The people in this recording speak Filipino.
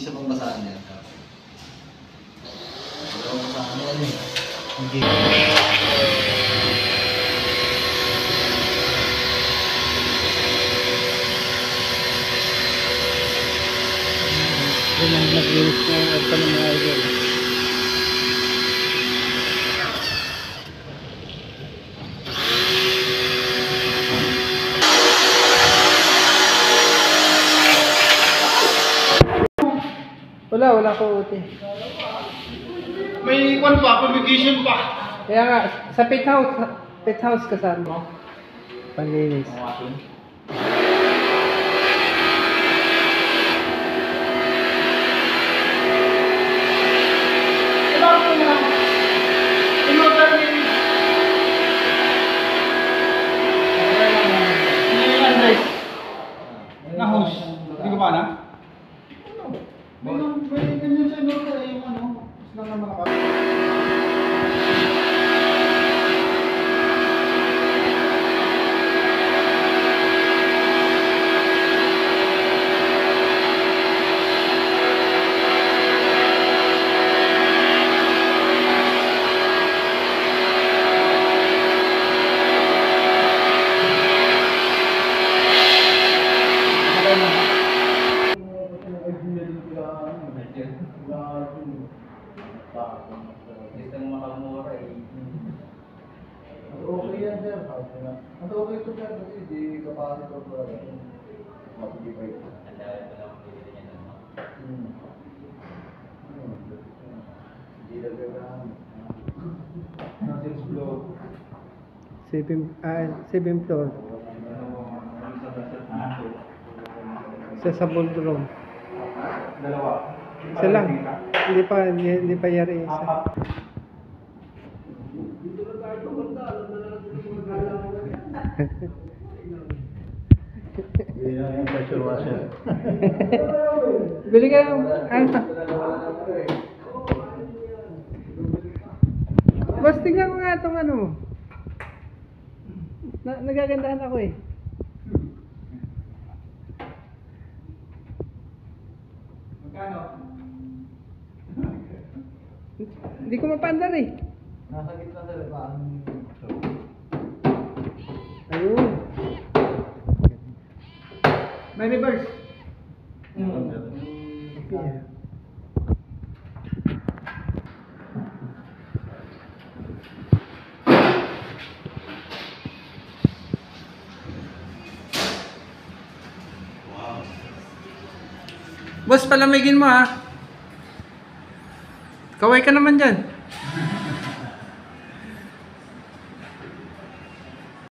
siya pambasahan yan. Pero pambasahan yan eh. Hindi. Nag-inis na yung aircon ng mga idol. Wala ko uti. May kwan pa, publication pa. Kaya nga, sa pet house kasama. Panlinis. Na host. Hindi ko pa na? May ganyan sa inyo yung ano. Mas lang naman ako. Okay yan sir. Ang okay ito sir kasi di kapatid ko po mapigipay ito. Hindi lang natin floor. 7th floor. Sa ballroom. Dalawa. Isa lang. Hindi pa yari isa. Yung pressure washer. Bili ka ng Boss, tingnan ko nga itong ano mo. Nagagandahan ako eh. Magkano? Hindi ko mapandar eh. Nasa gitna sir. Ayun. May reverse. Yeah. Boss, palamigin mo ha. Kaway ka naman dyan.